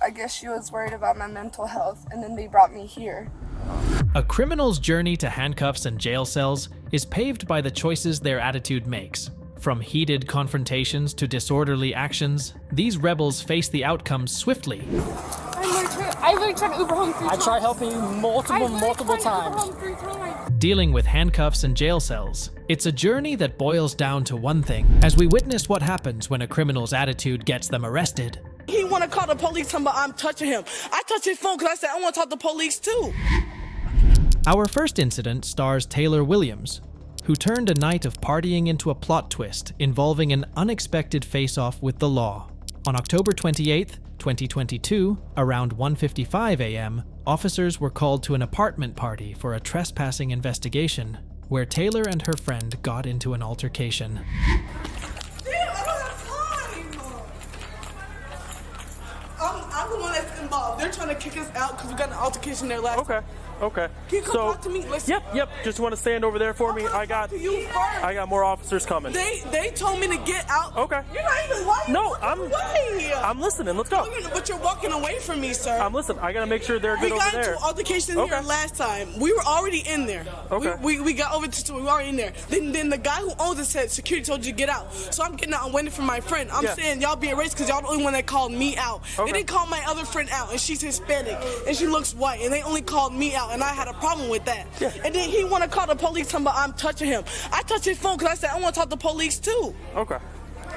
I guess she was worried about my mental health, and then they brought me here. A criminal's journey to handcuffs and jail cells is paved by the choices their attitude makes. From heated confrontations to disorderly actions, these rebels face the outcomes swiftly. I literally tried to Uber home 3 times. I tried helping you multiple times. Uber home 3 times. Dealing with handcuffs and jail cells, it's a journey that boils down to one thing, as we witness what happens when a criminal's attitude gets them arrested. He want to call the police, but I'm touching him. I touched his phone because I said I want to talk to the police too. Our first incident stars Taylor Williams, who turned a night of partying into a plot twist involving an unexpected face-off with the law. On October 28th, 2022, around 1:55 a.m., officers were called to an apartment party for a trespassing investigation, where Taylor and her friend got into an altercation. I'm the one that's involved. They're trying to kick us out because we got an altercation there last time. Okay. Can you come talk to me? Listen. Yep. Just want to stand over there for me. I got more officers coming. They told me to get out. Okay. You're not even lying. No, I'm listening. Let's go. But you're walking away from me, sir. I'm listening. I gotta make sure they're good over there. We got into altercation here last time. We were already in there. Okay. We got over to we were already in there. Then the guy who owns it said security told you to get out. So I'm getting out. I'm waiting for my friend. I'm saying y'all being racist because y'all the only one that called me out. They didn't call my other friend out, and she's Hispanic and she looks white, and they only called me out, and I had a problem with that. Yeah. And then he want to call the police, but I'm touching him. I touched his phone because I said I want to talk to the police too. Okay.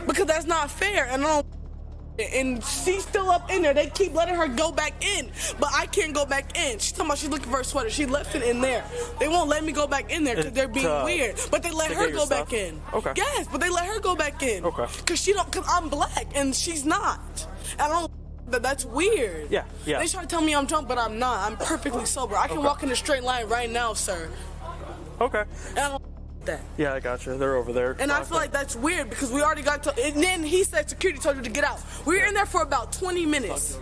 Because that's not fair, and she's still up in there. They keep letting her go back in, but I can't go back in. She's talking about she's looking for her sweater. She left it in there. They won't let me go back in there because they're being weird. But they let her go back in. Okay. Yes, but they let her go back in. Okay. Because I'm black and she's not. I don't. That's weird. Yeah. They try to tell me I'm drunk, but I'm not. I'm perfectly sober. I can walk in a straight line right now, sir. Okay. And I don't that. Yeah, I got you. They're over there. And I feel like that's weird because we already got to. And then he said security told you to get out. We were in there for about 20 minutes.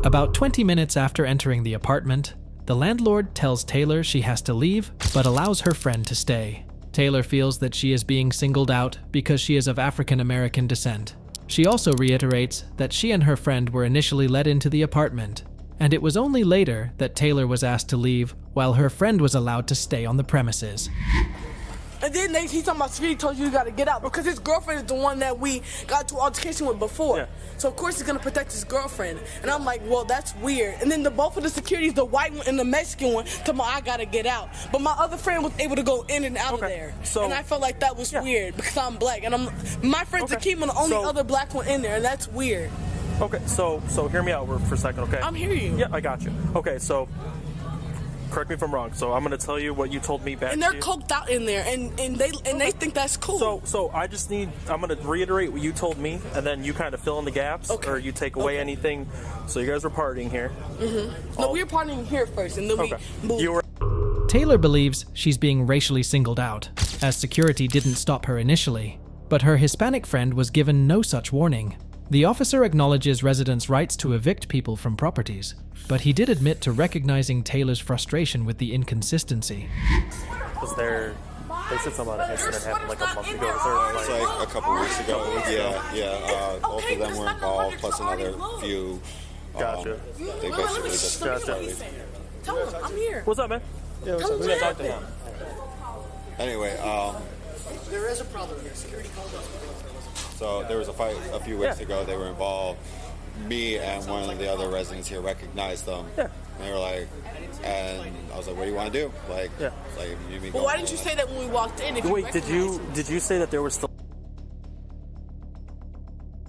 About 20 minutes after entering the apartment, the landlord tells Taylor she has to leave, but allows her friend to stay. Taylor feels that she is being singled out because she is of African American descent. She also reiterates that she and her friend were initially let into the apartment, and it was only later that Taylor was asked to leave while her friend was allowed to stay on the premises. And then he's talking about security told you got to get out because his girlfriend is the one that we got to altercation with before. Yeah. So of course he's gonna protect his girlfriend. And I'm like, well, that's weird. And then both of the securities, the white one and the Mexican one, told me I gotta get out. But my other friend was able to go in and out of there. So, and I felt like that was weird because I'm black and my friend's Akeem, the only other black one in there, and that's weird. Okay, so hear me out for a second, okay? I'm hearing you. Yeah, I got you. Okay, so correct me if I'm wrong. So I'm gonna tell you what you told me back. And they're coked out in there, and they think that's cool. So I'm gonna reiterate what you told me, and then you kind of fill in the gaps, or you take away anything. So you guys were partying here. Mm-hmm. No, we were partying here first, and then we moved. Taylor believes she's being racially singled out, as security didn't stop her initially, but her Hispanic friend was given no such warning. The officer acknowledges residents' rights to evict people from properties, but he did admit to recognizing Taylor's frustration with the inconsistency. Was there? They said something about an incident happened like a month ago. It was like a couple weeks ago. Yeah. Both of them were involved, plus another few. Gotcha. They basically just started. Tell him I'm here. What's up, man? Yeah, what's up? We gotta talk to him. Anyway, there is a problem here. Security called us. So there was a fight a few weeks ago. They were involved. Me and one of the other residents here recognized them. Yeah. And they were like, and I was like, "What do you want to do?" Like, you mean? Well, why didn't you say that when we walked in? Wait, did you say that there was still?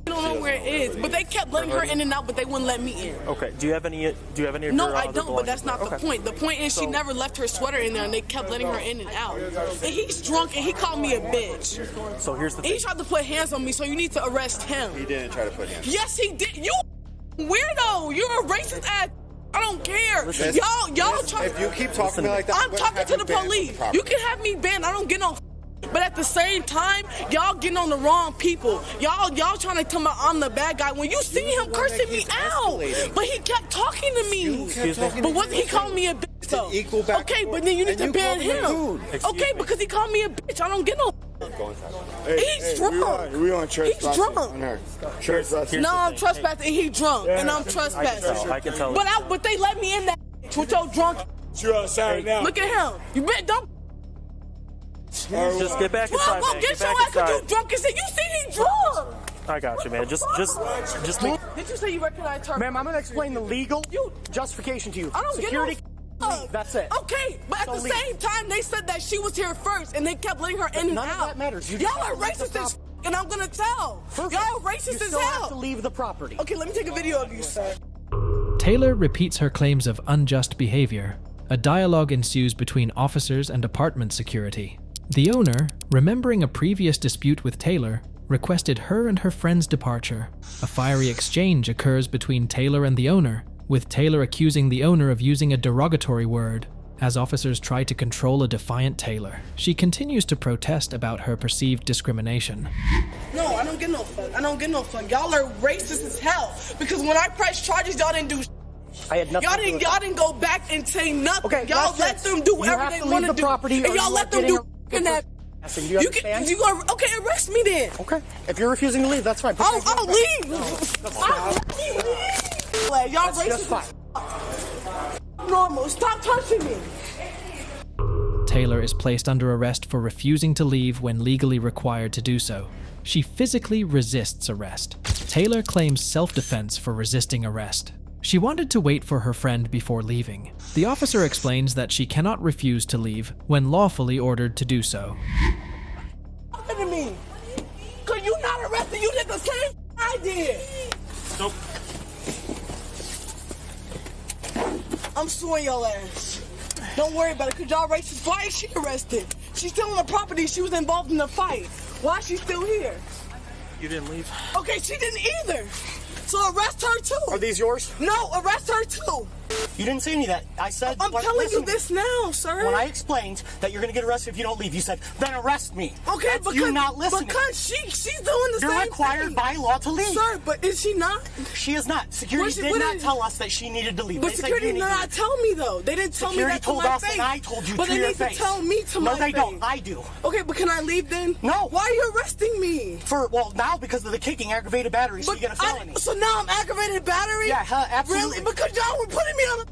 I don't know where it is, but they kept letting her in and out, but they wouldn't let me in. Okay. Do you have any? No, I don't. But that's not the point. The point is she never left her sweater in there, and they kept letting her in and out. And he's drunk, and he called me a bitch. So here's the thing. He tried to put hands on me, so you need to arrest him. He didn't try to put hands. Yes, he did. You weirdo. You're a racist ass. I don't care. Listen, y'all try. If you keep talking to me like that, I'm talking to the police. You can have me banned. I don't get no. But at the same time, y'all getting on the wrong people. Y'all trying to tell me I'm the bad guy when you see him cursing me out. But he kept talking to me. But wasn't he calling me a bitch though? Okay, but then you need to ban him. Okay, because he called me a bitch. I don't get no. Go inside. He's drunk. We on trespassing. He's drunk. On her. Trespassing. No, I'm trespassing. He drunk, and I'm trespassing. I can tell. But they let me in that with your drunk. You outside now. Look at him. You bet don't. Just get back inside, Well, man. get your back ass 'cause you inside. drunk and say you see he drunk. I got you, man. Just make. Did you say you recognize her? Ma'am, I'm going to explain the legal justification to you. I don't Security, get no. that's it. Okay, but at So the leave. same time, they said that she was here first, and they kept letting her in and None out. of that matters. You Y'all just are have to leave racist the as and I'm gonna tell. Perfect. Y'all racist You as still have to hell. leave the property. Okay, let me take a video of you, sir. Taylor repeats her claims of unjust behavior. A dialogue ensues between officers and apartment security. The owner, remembering a previous dispute with Taylor, requested her and her friend's departure. A fiery exchange occurs between Taylor and the owner, with Taylor accusing the owner of using a derogatory word. As officers try to control a defiant Taylor, she continues to protest about her perceived discrimination. No, I don't get no fun. I don't get no fun. Y'all are racist as hell. Because when I pressed charges, y'all didn't do. I had nothing to do with Y'all didn't go back and say nothing. Okay, y'all last let chance. them do You whatever have they to want leave to the do, property and or y'all you let are them getting do. And that Do you understand? okay, arrest me then. Okay. If you're refusing to leave, that's fine. I'll leave. I'll leave. Y'all That's just racist. fine. Normal. Stop touching me. Taylor is placed under arrest for refusing to leave when legally required to do so. She physically resists arrest. Taylor claims self-defense for resisting arrest. She wanted to wait for her friend before leaving. The officer explains that she cannot refuse to leave when lawfully ordered to do so. Look at me. Cause you not arrested, you did the same I did. Nope. I'm suing your ass. Don't worry about it, cause y'all racist. Why is she arrested? She's still on the property, she was involved in the fight. Why is she still here? You didn't leave. Okay, she didn't either. So arrest her too. Are these yours? No, arrest her too. You didn't say any of that. I said... I'm telling listen, you this now, sir. When I explained that you're going to get arrested if you don't leave, you said, then arrest me. Okay, That's because you not listening. Because she's doing the You're same required thing. by law to leave. Sir, but is she not? She is not. Security did not tell us that she needed to leave. But They said security you did need to not leave. tell me though. They didn't tell Security me that to told my us face. and I told you but to they your need face. to tell me to my face. No, they don't. I do. Okay, but can I leave then? No. Why are you arresting me? Well, now because of the kicking, aggravated battery, so you get a felony. So now I'm aggravated battery? Yeah, absolutely. Really? Because y'all were putting me on the ground.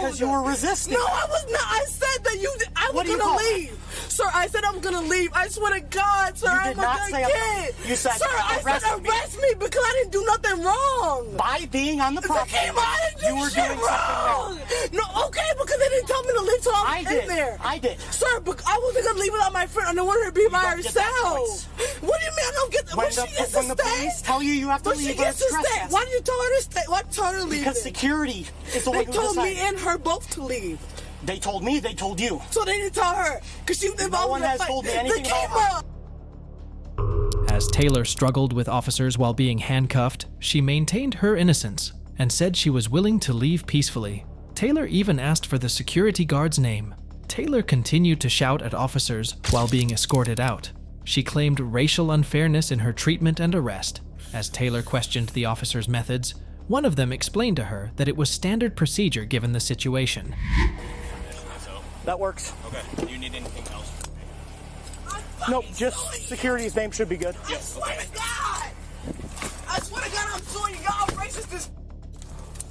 Because you were resisting. No, I was not. I said that I What was do you gonna call it? leave. Sir, I said I was gonna leave. I swear to God, sir, You I'm did not a say good kid. You said sir, I arrest said me. arrest me because I didn't do nothing wrong. By being on the property, I didn't do you were shit doing something wrong. No, okay, because they didn't tell me to leave till I was in there. I did. Sir, but I wasn't gonna leave without my friend. I didn't want her to be by don't get that herself. choice. What do you mean I don't get that? When When she gets to the stay? police tell you you have to But she leave, or gets it's to stay. trespassing. Why did you tell her to stay? Why did you tell her to leave? Because then? security is the They one who told decided. me and her both to leave. They told me, they told you. So they didn't tell her because she was involved one in the has fight. told me anything They about came her. up. As Taylor struggled with officers while being handcuffed, she maintained her innocence and said she was willing to leave peacefully. Taylor even asked for the security guard's name. Taylor continued to shout at officers while being escorted out. She claimed racial unfairness in her treatment and arrest. As Taylor questioned the officers' methods, one of them explained to her that it was standard procedure given the situation. That works. Okay. Do you need anything else? Nope, just security's name should be good. I swear to God! I swear to God I'm suing you. Y'all racist as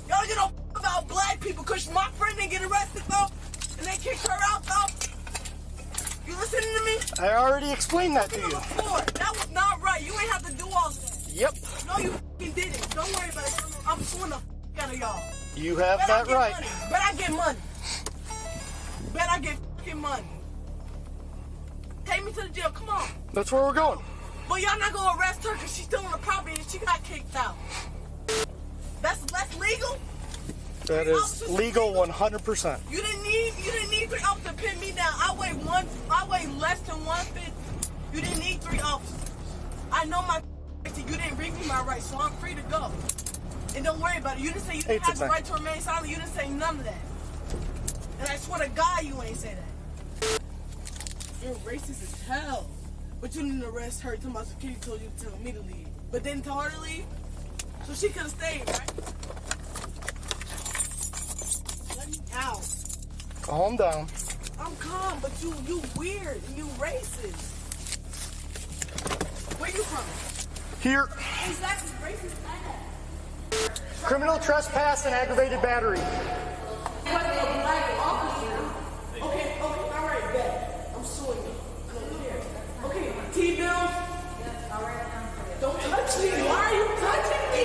y'all don't get no about black people because my friend didn't get arrested though and they kicked her out though. You listening to me? I already explained that to you. Before. That was not right. You ain't have to do all that. Yep. No, you f***ing didn't. Don't worry about it. I'm suing the f*** out of y'all. You have Bet I that get right. money. Bet I get money. Bet I get f***ing money. Take me to the jail. Come on. That's where we're going. But y'all not gonna arrest her because she's still on the property and she got kicked out. That's legal? That is legal 100%. You didn't need 3 officers to pin me down. I weigh less than 150. You didn't need 3 officers. I know my rights. You didn't read me my rights, so I'm free to go. And don't worry about it. You didn't say you didn't have the right to remain silent. You didn't say none of that. And I swear to God you ain't say that. You're racist as hell. But you didn't arrest her till my security told you to tell me to leave. But didn't tell her to leave? So she could have stayed, right? Let me out. Calm down. I'm calm, but you weird and you racist. Where you from? Here. Exactly. Racist ass. Criminal trespass and aggravated battery. Okay, all right, bet. I'm suing you. Okay, T-bills. Don't touch me. Why are you touching me?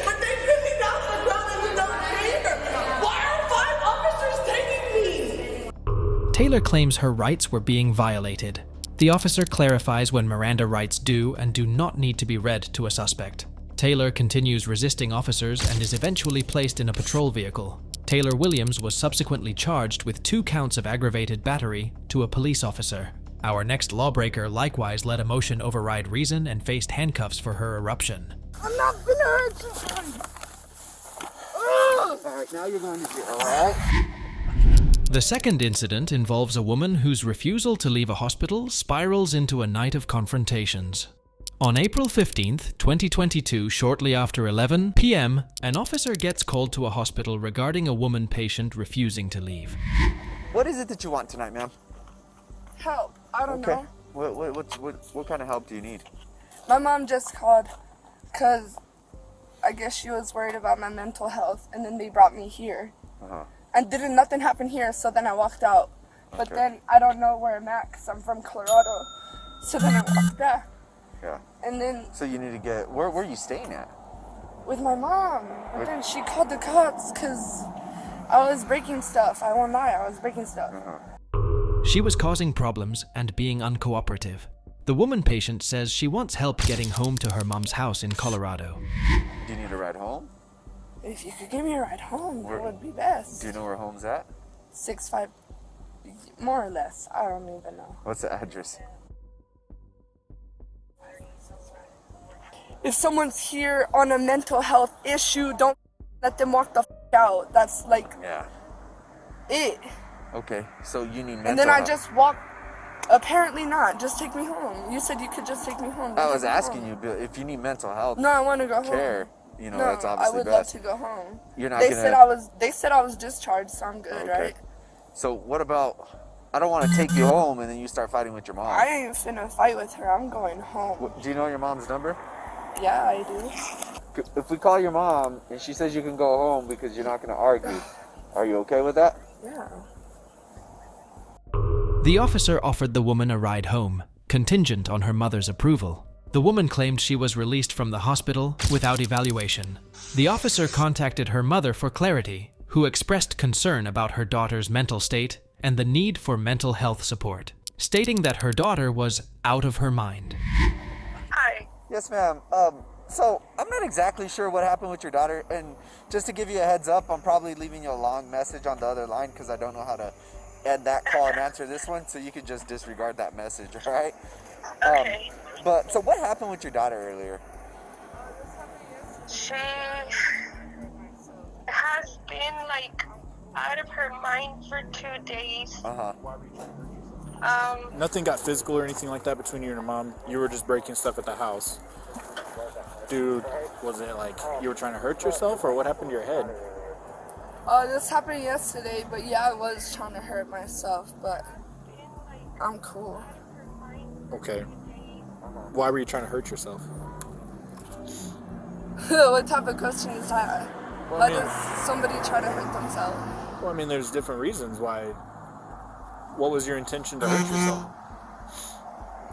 But they put me down on the ground and you don't care. Why are 5 officers taking me? Taylor claims her rights were being violated. The officer clarifies when Miranda rights do and do not need to be read to a suspect. Taylor continues resisting officers and is eventually placed in a patrol vehicle. Taylor Williams was subsequently charged with 2 counts of aggravated battery to a police officer. Our next lawbreaker likewise let emotion override reason and faced handcuffs for her eruption. I'm not gonna hurt you. Alright, now you're going to jail, alright? The second incident involves a woman whose refusal to leave a hospital spirals into a night of confrontations. On April 15th, 2022, shortly after 11 p.m., an officer gets called to a hospital regarding a woman patient refusing to leave. What is it that you want tonight, ma'am? Help. I don't know. What kind of help do you need? My mom just called because I guess she was worried about my mental health, and then they brought me here. And nothing happened here, so then I walked out. But then I don't know where I'm at because I'm from Colorado. So then I walked back. Yeah. And then So you need to get, where are you staying at? with my mom. But then she called the cops because I was breaking stuff. I won't lie, I was breaking stuff. She was causing problems and being uncooperative. The woman patient says she wants help getting home to her mom's house in Colorado. Do you need a ride home? If you could give me a ride home, that would be best. Do you know where home's at? 6'5", more or less. I don't even know. What's the address? If someone's here on a mental health issue, don't let them walk the out. That's like it. Okay, so you need mental And then I health. just walk. Apparently not. Just take me home. You said you could just take me home. I was asking you, Bill, if you need mental health No, I want to go care, home. you know, No, that's obviously I would best. love to go home. You're not They gonna... said I was discharged, so I'm good, right? So what about, I don't want to take you home and then you start fighting with your mom. I ain't finna fight with her. I'm going home. Do you know your mom's number? Yeah, I do. If we call your mom and she says you can go home because you're not going to argue, are you okay with that? Yeah. The officer offered the woman a ride home, contingent on her mother's approval. The woman claimed she was released from the hospital without evaluation. The officer contacted her mother for clarity, who expressed concern about her daughter's mental state and the need for mental health support, stating that her daughter was out of her mind. Hi. Yes, ma'am. So I'm not exactly sure what happened with your daughter, and just to give you a heads up, I'm probably leaving you a long message on the other line because I don't know how to end that call and answer this one, so you could just disregard that message, all right? Okay. But so what happened with your daughter earlier? She has been like out of her mind for 2 days. Nothing got physical or anything like that between you and your mom. You were just breaking stuff at the house. Dude, was it like you were trying to hurt yourself, or what happened to your head? This happened yesterday, but yeah, I was trying to hurt myself, but I'm cool. Okay. Why were you trying to hurt yourself? What type of question is that? Well, Why does somebody try to hurt themselves? Well, I mean, there's different reasons why. What was your intention to hurt yourself?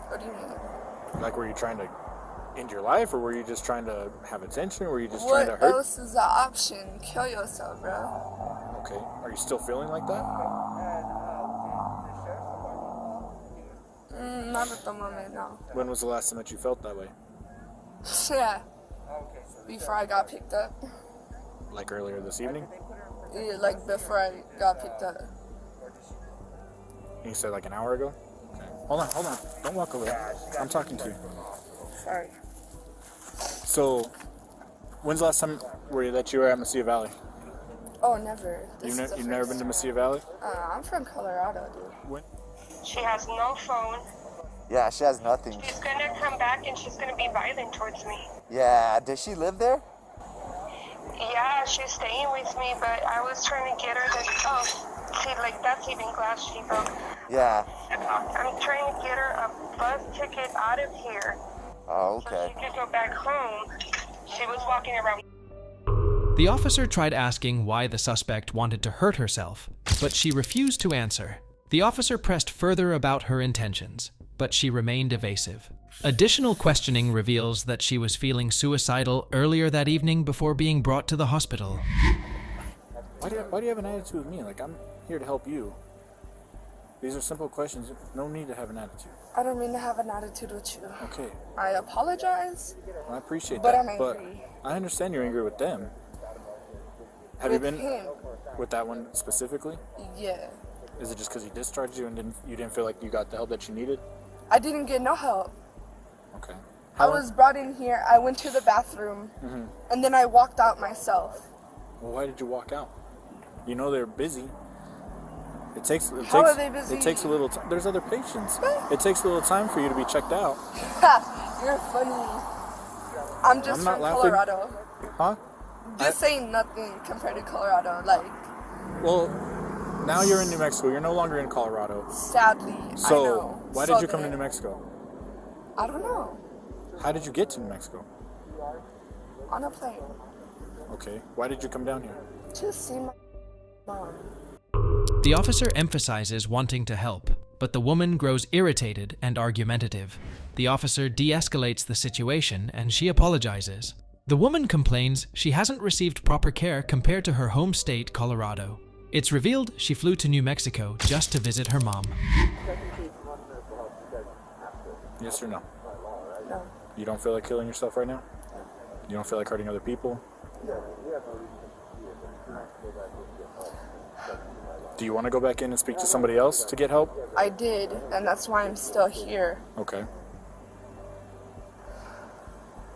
What do you mean? Like, were you trying to end your life, or were you just trying to have attention, or were you just trying to What hurt? else is the option? Kill yourself, bro. Okay. Are you still feeling like that? Not at the moment, no. When was the last time that you felt that way? Yeah. Before I got picked up. Like earlier this evening? Yeah, like before I got picked up. You said like an hour ago? Okay. Hold on. Don't walk away. I'm talking to you. Sorry. So, when's the last time that you were at Mesilla Valley? Oh, never. You've never been to Mesilla Valley? I'm from Colorado, dude. When? She has no phone. Yeah, she has nothing. She's gonna come back and she's gonna be violent towards me. Yeah, does she live there? Yeah, she's staying with me, but I was trying to get her to, see, like, that's even glass she broke. Yeah. I'm trying to get her a bus ticket out of here. Oh, So okay. she could go back home. She was walking around. The officer tried asking why the suspect wanted to hurt herself, but she refused to answer. The officer pressed further about her intentions, but she remained evasive. Additional questioning reveals that she was feeling suicidal earlier that evening before being brought to the hospital. Why do you have an attitude with me? Like, I'm here to help you. These are simple questions. No need to have an attitude. I don't mean to have an attitude with you. Okay. I apologize. I appreciate But that. I'm angry. But I understand you're angry with them. Have you With been him. with that one specifically? Yeah. Is it just because he discharged you and you didn't feel like you got the help that you needed? I didn't get no help. Okay. I was brought in here. I went to the bathroom, and then I walked out myself. Well, why did you walk out? You know they're busy. How are they busy? It takes a little time. There's other patients. It takes a little time for you to be checked out. You're funny. I'm just I'm not from laughing. Colorado. Huh? This ain't nothing compared to Colorado. Like, Well, now you're in New Mexico. You're no longer in Colorado. sadly, So, I know. why So did you come to then- New Mexico? I don't know. How did you get to New Mexico? On a plane. Okay. Why did you come down here? To see my mom. The officer emphasizes wanting to help, but the woman grows irritated and argumentative. The officer de-escalates the situation and she apologizes. The woman complains she hasn't received proper care compared to her home state, Colorado. It's revealed she flew to New Mexico just to visit her mom. Yes or no? No. You don't feel like killing yourself right now? You don't feel like hurting other people? Do you want to go back in and speak to somebody else to get help? I did, and that's why I'm still here. Okay.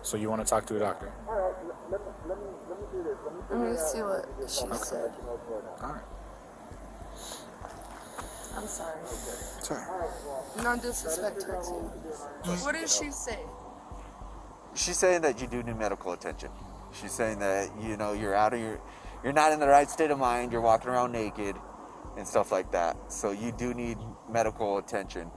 So you want to talk to a doctor? Let me see what she said. All right. I'm sorry. Sorry. No disrespect towards you. What did she say? She's saying that you do need medical attention. She's saying that, you know, you're not in the right state of mind, you're walking around naked and stuff like that. So you do need medical attention.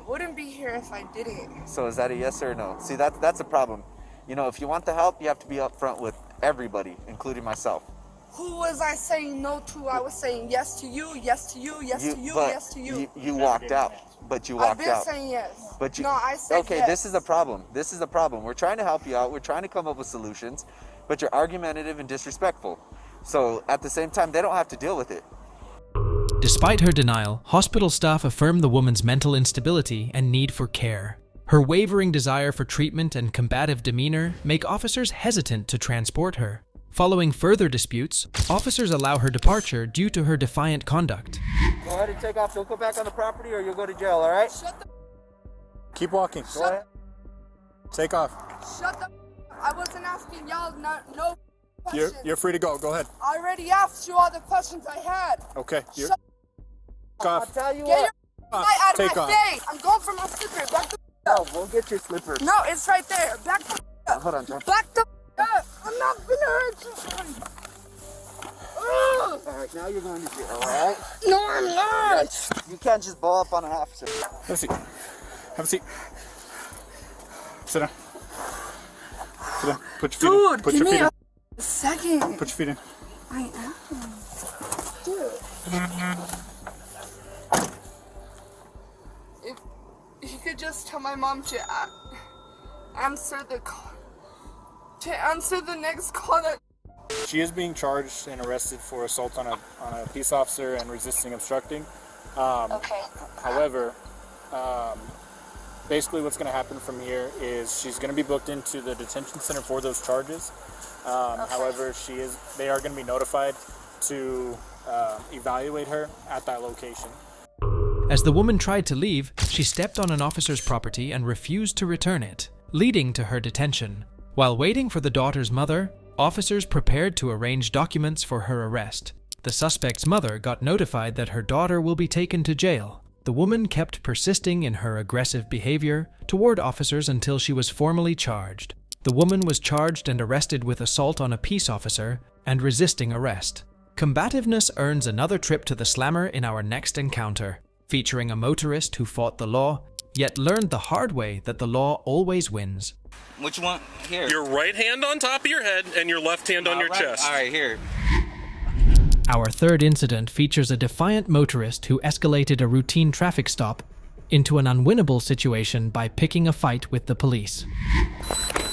Wouldn't be here if I didn't. So is that a yes or a no? See, that's a problem. You know, if you want the help, you have to be upfront with everybody, including myself. Who was I saying no to? I was saying yes to you, yes to you, yes to you, But yes to you. You walked out. But you I've walked been out. saying yes. But you, no, I said okay, yes. this is the problem. This is the problem. We're trying to help you out. We're trying to come up with solutions, but you're argumentative and disrespectful. So at the same time, they don't have to deal with it. Despite her denial, hospital staff affirm the woman's mental instability and need for care. Her wavering desire for treatment and combative demeanor make officers hesitant to transport her. Following further disputes, officers allow her departure due to her defiant conduct. Go ahead and take off. Don't go back on the property or you'll go to jail, all right? Shut the Keep walking. Go ahead. Take off. Shut the I wasn't asking y'all no questions. You're free to go. Go ahead. I already asked you all the questions I had. Okay. You're Shut Take off. I'll tell you Get what. your light out of Take my off. face. I'm going for my slipper. Back the No, we'll get your slippers. No, it's right there. Back the up. Hold on, John. Back the up. I'm not gonna hurt you. Ugh. All right, now you're going to jail, all right? No, I'm not. You can't just blow up on an officer. Have a seat. Have a seat. Sit down. Sit down. Put your feet in. Dude, Put give your me feet in. a second. Put your feet in. I am. Dude. If you could just tell my mom to answer the call. To answer the next call that. She is being charged and arrested for assault on a peace officer and resisting obstructing. Okay. However, basically what's going to happen from here is she's going to be booked into the detention center for those charges. However, they are going to be notified to evaluate her at that location. As the woman tried to leave, she stepped on an officer's property and refused to return it, leading to her detention. While waiting for the daughter's mother, officers prepared to arrange documents for her arrest. The suspect's mother got notified that her daughter will be taken to jail. The woman kept persisting in her aggressive behavior toward officers until she was formally charged. The woman was charged and arrested with assault on a peace officer and resisting arrest. Combativeness earns another trip to the slammer in our next encounter, featuring a motorist who fought the law, yet learned the hard way that the law always wins. Which one? Here. Your right hand on top of your head and your left hand on your chest. All right, here. Our third incident features a defiant motorist who escalated a routine traffic stop into an unwinnable situation by picking a fight with the police.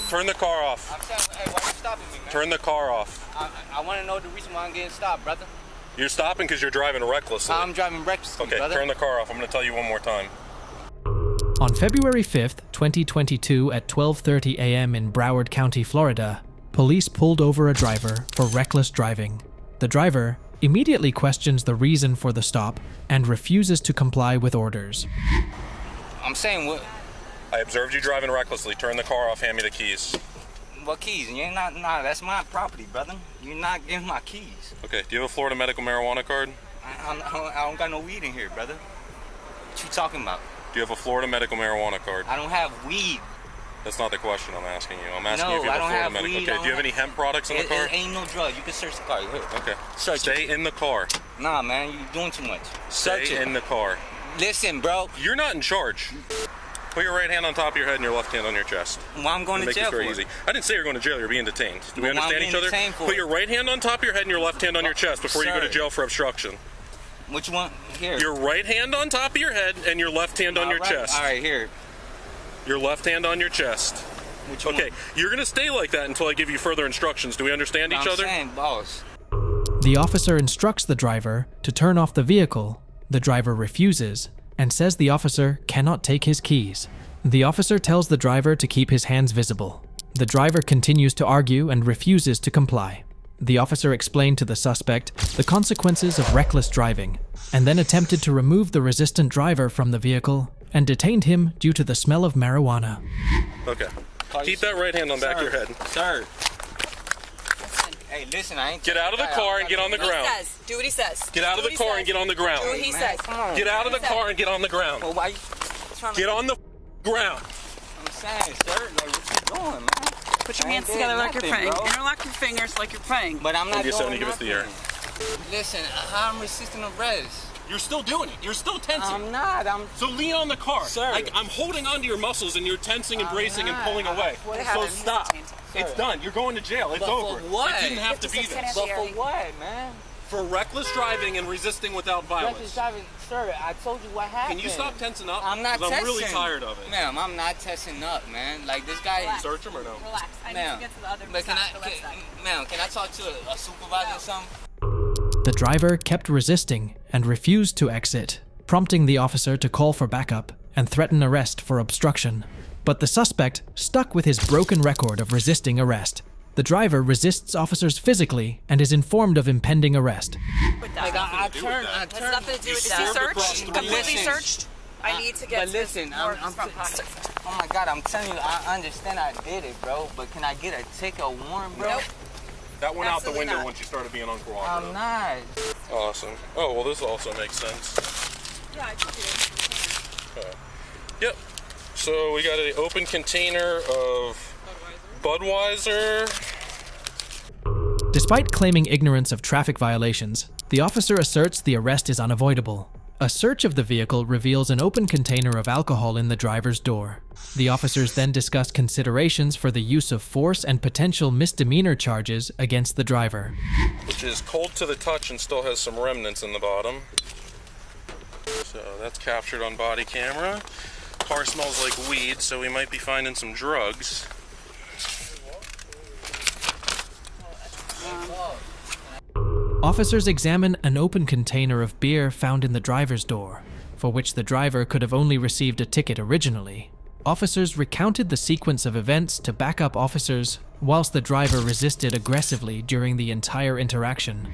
Turn the car off. Hey, why are you stopping me, man? Turn the car off. I want to know the reason why I'm getting stopped, brother. You're stopping because you're driving recklessly. I'm driving recklessly, okay, brother. Turn the car off. I'm going to tell you one more time. On February 5th, 2022 at 12:30 a.m. in Broward County, Florida, police pulled over a driver for reckless driving. The driver immediately questions the reason for the stop and refuses to comply with orders. I'm saying what? I observed you driving recklessly. Turn the car off. Hand me the keys. What keys? You're not. Nah, that's my property, brother. You're not giving my keys. Okay. Do you have a Florida medical marijuana card? I don't got no weed in here, brother. What you talking about? Do you have a Florida medical marijuana card? I don't have weed. That's not the question I'm asking you. I'm asking No, you if you have I a don't Florida have medical. weed, Okay. Do you have any hemp products in the car? It ain't no drug. You can search the car. Here. Okay. Search Stay in the car. Nah, man, you're doing too much. Search Stay it. in the car. Listen, bro. You're not in charge. Put your right hand on top of your head and your left hand on your chest. Well, I'm going to Make jail this very for easy. it. I didn't say you're going to jail. You're being detained. Do we Well, understand I'm each being other? detained for Put it. your right hand on top of your head and your left hand on your chest before you go to jail for obstruction. Which one? Here. Your right hand on top of your head and your left hand on your chest. All right, here. Your left hand on your chest. Which okay, one? you're going to stay like that until I give you further instructions. Do we understand each other? I'm saying, boss. The officer instructs the driver to turn off the vehicle. The driver refuses and says the officer cannot take his keys. The officer tells the driver to keep his hands visible. The driver continues to argue and refuses to comply. The officer explained to the suspect the consequences of reckless driving and then attempted to remove the resistant driver from the vehicle and detained him due to the smell of marijuana. Okay. Keep that right hand on back of your head. Sir. Hey, listen, I ain't... Get out of the car and get on the ground. Do what he says. Get out of the car and get on the ground. Do what he says. Get out of the car and get on the ground. Well, why you trying to... Get on the ground. I'm saying, sir, like, what you doing, man? Put your hands together like you're praying. Bro. Interlock your fingers like you're praying. But I'm not doing give us the air. Listen, I'm resisting arrest. You're still doing it. You're still tensing. I'm not. So lean on the car. Sir. I'm holding onto your muscles and you're tensing and bracing and pulling away. What So happened? stop. It's done. You're going to jail. It's But over. for what? It didn't have to be this. But for what, man? For reckless driving and resisting without Reckless violence. driving, sir, I told you what happened. Can you stop tensing up? I'm not 'Cause tensing. I'm really tired of it. Ma'am, I'm not tensing up, man. Like, this guy... Search him or no? Relax. I Ma'am, need to get to the other but side, the left side. ma'am, can I talk to a supervisor or something? The driver kept resisting and refused to exit, prompting the officer to call for backup and threaten arrest for obstruction. But the suspect stuck with his broken record of resisting arrest. The driver resists officers physically and is informed of impending arrest. Like, I turned. Has nothing to do with... Is he searched? Completely searched? I need to get But listen, more of his front pocket. oh my God, I'm telling you, I understand I did it, bro. But can I get a ticket or warrant, bro? Nope. That went out the Absolutely window not. once you started being uncooperative. I'm not. Awesome. Oh, well, this also makes sense. Yeah, I took it. Okay. Yep. So we got an open container of Budweiser. Despite claiming ignorance of traffic violations, the officer asserts the arrest is unavoidable. A search of the vehicle reveals an open container of alcohol in the driver's door. The officers then discuss considerations for the use of force and potential misdemeanor charges against the driver. Which is cold to the touch and still has some remnants in the bottom. So that's captured on body camera. Car smells like weed, so we might be finding some drugs. Officers examine an open container of beer found in the driver's door, for which the driver could have only received a ticket originally. Officers recounted the sequence of events to back up officers, whilst the driver resisted aggressively during the entire interaction.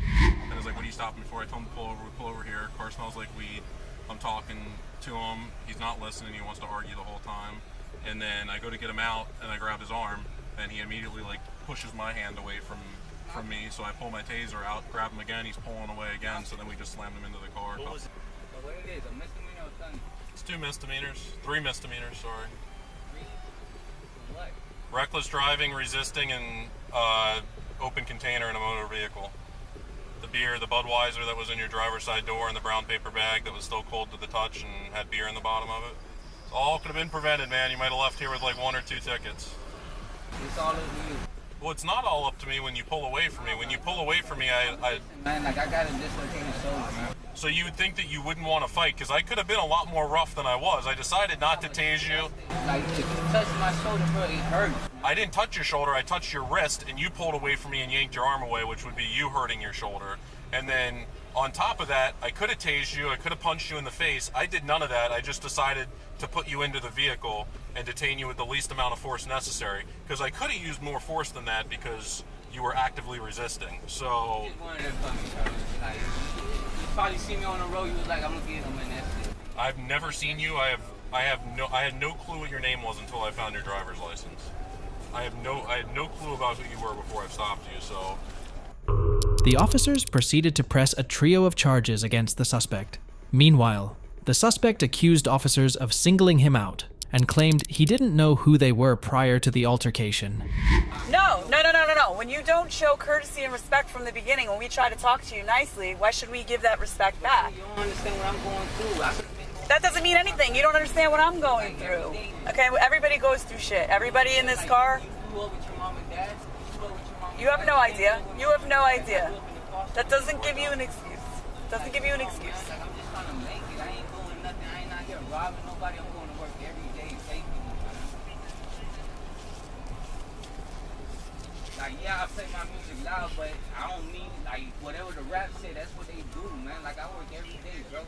And I was like, what are you stopping me for? I told him to pull over. We pull over here. Car smells like weed. I'm talking to him. He's not listening. He wants to argue the whole time. And then I go to get him out, and I grab his arm, and he immediately pushes my hand away from me. So I pull my taser out, grab him again. He's pulling away again. So then we just slammed him into the car. What was it? What it is? A misdemeanor or something? It's 2 misdemeanors. 3 misdemeanors. Sorry. What? Reckless driving, resisting, and open container in a motor vehicle. The beer, the Budweiser that was in your driver's side door, and the brown paper bag that was still cold to the touch and had beer in the bottom of it. All could have been prevented, man. You might have left here with like 1 or 2 tickets. It's all up to you. Well, it's not all up to me when you pull away from me. When you pull away from me, Man, like, I got a dislocated shoulder, man. So you would think that you wouldn't want to fight, because I could have been a lot more rough than I was. I decided not to tase you. Like, if you touched my shoulder, bro, it hurt. I didn't touch your shoulder, I touched your wrist, and you pulled away from me and yanked your arm away, which would be you hurting your shoulder. And then, on top of that, I could have tased you, I could have punched you in the face. I did none of that. I just decided to put you into the vehicle and detain you with the least amount of force necessary, because I could have used more force than that because you were actively resisting. So You just wanted to fuck me, bro. Like, you probably see me on the road, you was like, I'm gonna get him, and that's it. I've never seen you. I had no clue what your name was until I found your driver's license. I had no clue about who you were before I stopped you, so. The officers proceeded to press a trio of charges against the suspect. Meanwhile, the suspect accused officers of singling him out and claimed he didn't know who they were prior to the altercation. No. When you don't show courtesy and respect from the beginning, when we try to talk to you nicely, why should we give that respect back? You don't understand what I'm going through. That doesn't mean anything. You don't understand what I'm going through. Okay, everybody goes through shit. Everybody in this car. You have no idea. You have no idea. That doesn't give you an excuse. Doesn't give you an excuse. I'm just trying to make it. I ain't doing nothing. I ain't out here robbing nobody. I'm going to work every day safely. Like, yeah, I play my music loud, but I don't need, like, whatever the rap say, that's what they do, man. Like, I work every day, bro.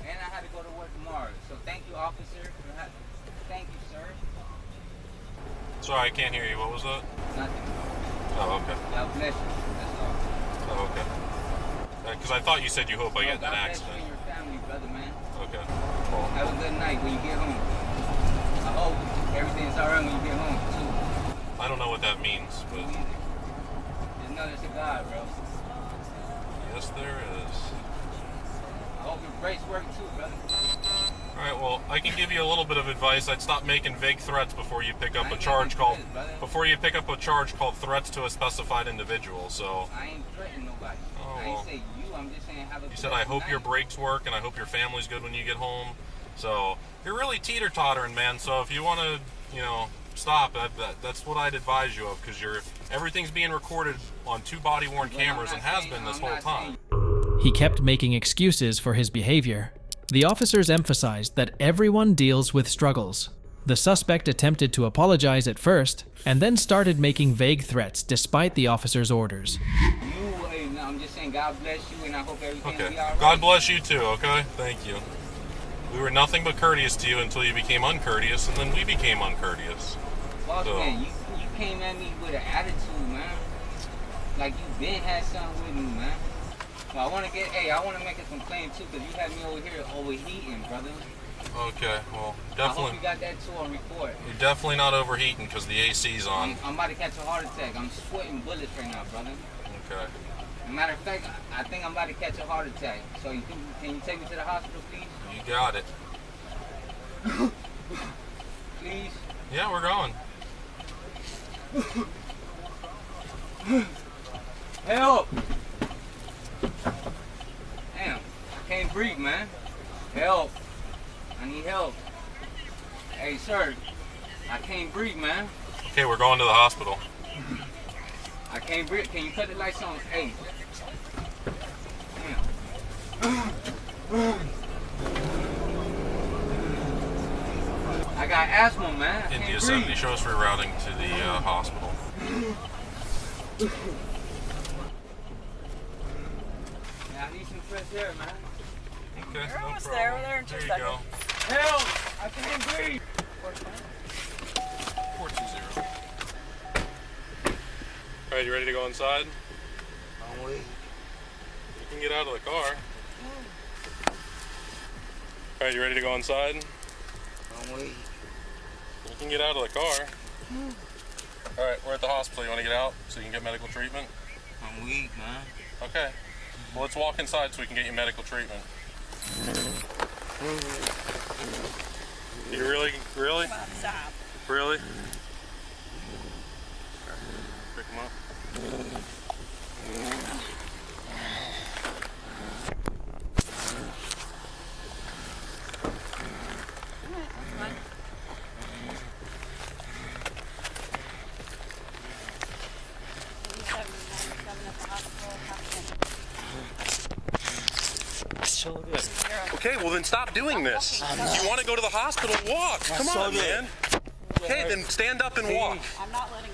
And I had to go to work tomorrow. So thank you, officer. Thank you, sir. Sorry, I can't hear you. What was that? Nothing. Oh, okay. God bless you. That's all. Oh, okay. Because I thought you said you hope I get in an God bless you accident. and your family, brother, man. Okay. Well, Have a good night when you get home. I hope everything's all right when you get home, too. I don't know what that means, but Just know there's a God, bro. yes, there is. I hope your brakes work, too, brother. All right. Well, I can give you a little bit of advice. I'd stop making vague threats before you pick up a charge called threats to a specified individual. So. I ain't threatening nobody. Oh, I ain't say you. I'm just saying have a. You said I hope your brakes work and I hope your family's good when you get home. So you're really teeter-tottering, man. So if you want to, stop, that's what I'd advise you of, because everything's being recorded on 2 body-worn cameras and has been this whole time. He kept making excuses for his behavior. The officers emphasized that everyone deals with struggles. The suspect attempted to apologize at first, and then started making vague threats despite the officers' orders. I'm just saying God bless you, and I hope everything will be all right. God bless you too, okay? Thank you. We were nothing but courteous to you until you became uncourteous, and then we became uncourteous. Boss man, you came at me with an attitude, man. Like you been had something with me, man. So I want to make a complaint too, because you had me over here overheating, brother. Okay, well, I definitely. hope you got that too on record. You're definitely not overheating because the AC's on. I'm about to catch a heart attack. I'm sweating bullets right now, brother. Okay. Matter of fact, I think I'm about to catch a heart attack. So can you take me to the hospital, please? You got it. Please? Yeah, we're going. Help! Damn, I can't breathe, man. Help. I need help. Hey, sir, I can't breathe, man. Okay, we're going to the hospital. I can't breathe. Can you cut the lights on? Hey. Damn. I got asthma, man. India 70 shows rerouting to the hospital. I need some fresh air, man. Okay, We're no almost problem. there. We're there in 2 There you seconds. go. Help! I can't breathe. 420. All right, you ready to go inside? I'm waiting. You can get out of the car. All right, you ready to go inside? I'm waiting. You can get out of the car. All right, we're at the hospital. You want to get out so you can get medical treatment? I'm weak, man. Okay. Well, let's walk inside so we can get you medical treatment. You really? Stop. Really? Pick him up. so good. Okay, well then stop doing this. If you want to go to the hospital, walk. Come on, man. Okay, then stand up and walk. I'm not letting.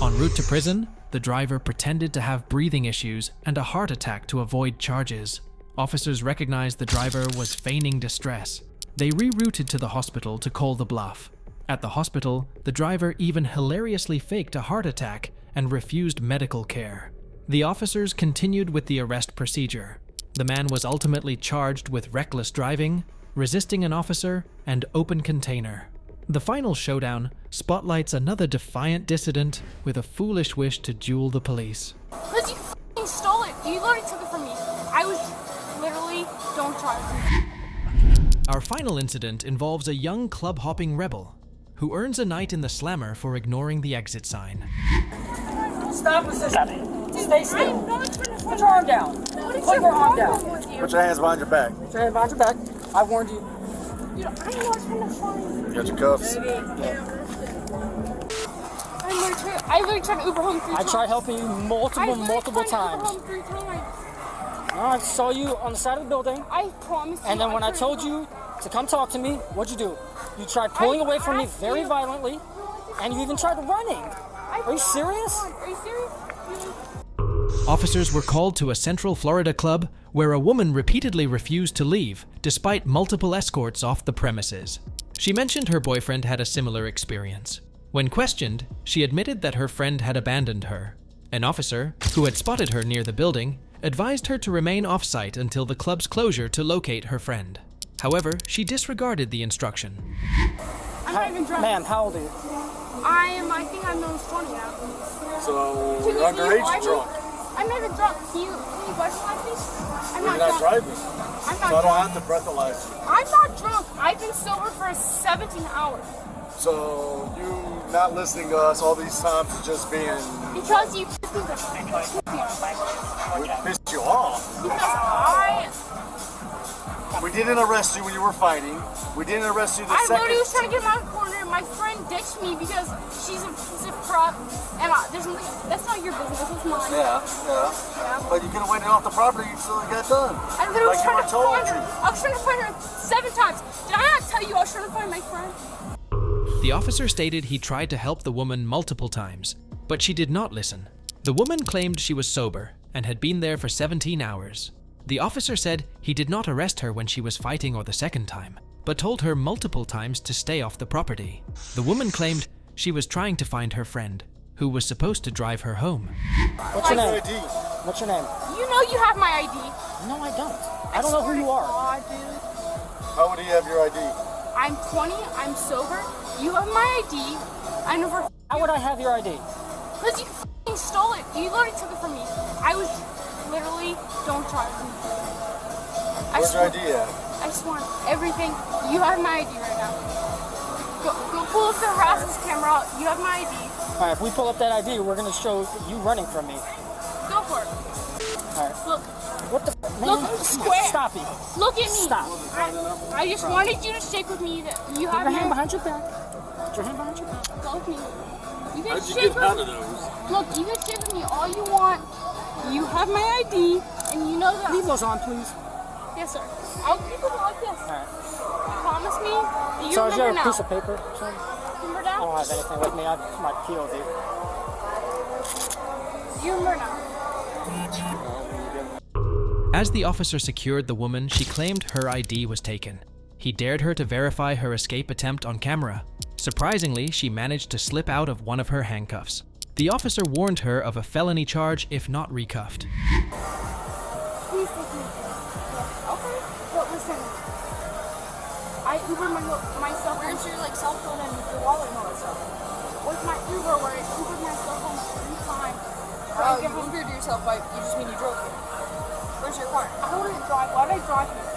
En route to prison, the driver pretended to have breathing issues and a heart attack to avoid charges. Officers recognized the driver was feigning distress. They rerouted to the hospital to call the bluff. At the hospital, the driver even hilariously faked a heart attack and refused medical care. The officers continued with the arrest procedure. The man was ultimately charged with reckless driving, resisting an officer, and open container. The final showdown spotlights another defiant dissident with a foolish wish to duel the police. Because you f***ing stole it. You literally took it from me. I was literally, don't try it. Our final incident involves a young club-hopping rebel who earns a night in the slammer for ignoring the exit sign. Stop resisting. Stay still. Put your arm down. Put your arm down. Put your hands behind your back. Put your hand behind your back. I warned you. Dude, I'm not trying to find you. You got your cuffs? I literally tried to Uber home 3 times. I tried helping you multiple times. Uber home 3 times. I saw you on the side of the building. I promise you. And then when I told you to come talk to me, what'd you do? You tried pulling away from me very violently, and you even tried running. Are you serious? Are you serious? Officers were called to a Central Florida club where a woman repeatedly refused to leave despite multiple escorts off the premises. She mentioned her boyfriend had a similar experience. When questioned, she admitted that her friend had abandoned her. An officer, who had spotted her near the building, advised her to remain off-site until the club's closure to locate her friend. However, she disregarded the instruction. I'm not even drunk. Ma'am, how old are you? I think I'm almost 20 now. So, you're underage or drunk? I'm not even drunk. Can you breathalyze me? I'm not You're not drunk. driving. I'm not So I drunk. don't have to breathalyze you. I'm not drunk. I've been sober for 17 hours. So, you not listening to us all these times is just being... Because you pissed me off. We pissed you off. Because We didn't arrest you when you were fighting. We didn't arrest you the I second... literally was trying to get him out of the corner. My friend ditched me because she's a piece of crap. And there's nothing, that's not your business, it's mine. Yeah. But you could have waited off the property until it got done. I literally was like trying you to were told find her. you. I was trying to find her 7 times. Did I not tell you I was trying to find my friend? The officer stated he tried to help the woman multiple times, but she did not listen. The woman claimed she was sober and had been there for 17 hours. The officer said he did not arrest her when she was fighting or the second time, but told her multiple times to stay off the property. The woman claimed she was trying to find her friend, who was supposed to drive her home. What's your name? What's your name? You know you have my ID. No, I don't. I don't know who you are. God, dude. How would he have your ID? I'm 20, I'm sober. You have my ID. I never. How would I have your ID? Because you f***ing stole it. You literally took it from me. I was literally, don't try it. Where's your ID at? I swear, everything. You have my ID right now. Go pull up the harassment camera. You have my ID. All right, if we pull up that ID, we're going to show you running from me. Go for it. All right. Look. What the f***, man? Look, square. Stop it. Look at me. Stop. I just wanted you to shake with me. That you have Put your hand my... behind your back. Put your hand behind your back. Go with me. You can How'd you shake get out with of those? Look, you can shake with me all you want. You have my ID, and you know that. Leave those on, please. Yes, sir. I'll keep them like this. All right. Promise me that you So is remember there a now. piece of paper? Son? Remember I now? don't have anything with me. I might POV. You remember now. As the officer secured the woman, she claimed her ID was taken. He dared her to verify her escape attempt on camera. Surprisingly, she managed to slip out of one of her handcuffs. The officer warned her of a felony charge if not recuffed. Please take me. Okay. But listen, I Ubered myself. Where's your cell phone and your wallet and all that stuff? With my Uber, where I Ubered myself home 3 times. Oh, you Ubered yourself, but you just mean you drove here. Where's your car? I wouldn't drive. Why did I drive here?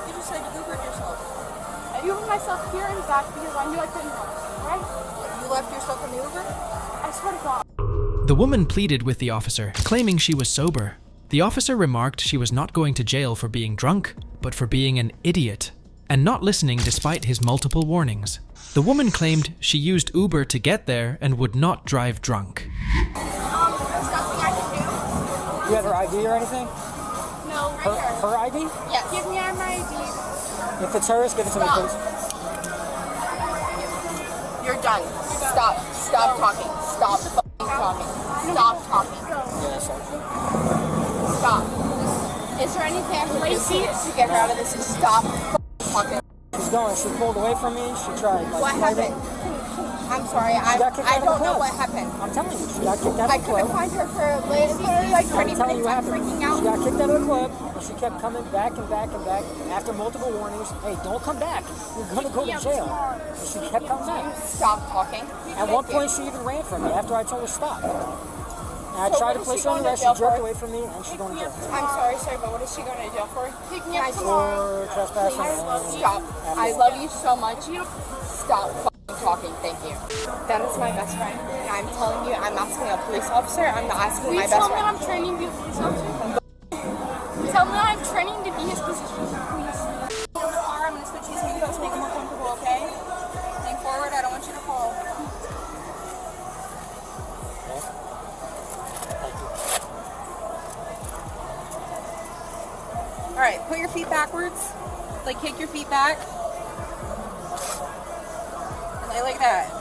You just said you Ubered yourself. I Ubered myself here and back because I knew I couldn't drive. Right? You left yourself in the Uber? I swear to God. The woman pleaded with the officer, claiming she was sober. The officer remarked she was not going to jail for being drunk, but for being an idiot, and not listening despite his multiple warnings. The woman claimed she used Uber to get there and would not drive drunk. There's nothing I can do. You have her ID or anything? No, right here. Her ID? Yes. Give me my ID. If it's hers, give it to me, please. You're done. Stop. Stop talking. Stop talking. Stop talking. Yes, Stop. Is there anything I can do to get her out of this? Stop talking. She's going. She pulled away from me. She tried. Like, what happened? I'm sorry. I don't know what happened. I'm telling you. She got kicked out of the club. I couldn't find her for literally like 30 minutes. I'm freaking out. She got kicked out of the club, and she kept coming back and back and back. After multiple warnings, hey, don't come back. You're going to go to jail. And she kept coming back. Stop talking. At one point, she even ran from me after I told her stop. And I tried to place her on the arrest. She jerked away from me, and she's going to jail. I'm sorry, sir, but what is she going to jail for? For trespassing. Stop. I love you so much. Stop talking. Thank you. That is my best friend. And I'm telling you, I'm asking a police officer. I'm not asking my best friend. Tell me I'm training to be a police officer. Tell me I'm training to be his position, please. I'm going to switch these handcuffs, make it more comfortable, okay? Lean forward. I don't want you to fall. All right, put your feet backwards. Like, kick your feet back. And lay like that.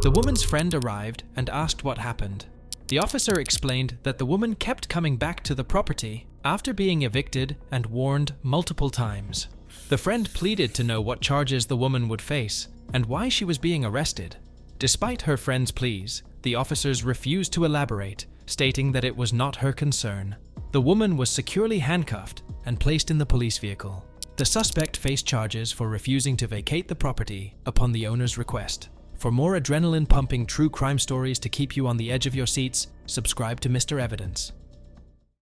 The woman's friend arrived and asked what happened. The officer explained that the woman kept coming back to the property after being evicted and warned multiple times. The friend pleaded to know what charges the woman would face and why she was being arrested. Despite her friend's pleas, the officers refused to elaborate, stating that it was not her concern. The woman was securely handcuffed and placed in the police vehicle. The suspect faced charges for refusing to vacate the property upon the owner's request. For more adrenaline-pumping true crime stories to keep you on the edge of your seats, subscribe to Mr. Evidence.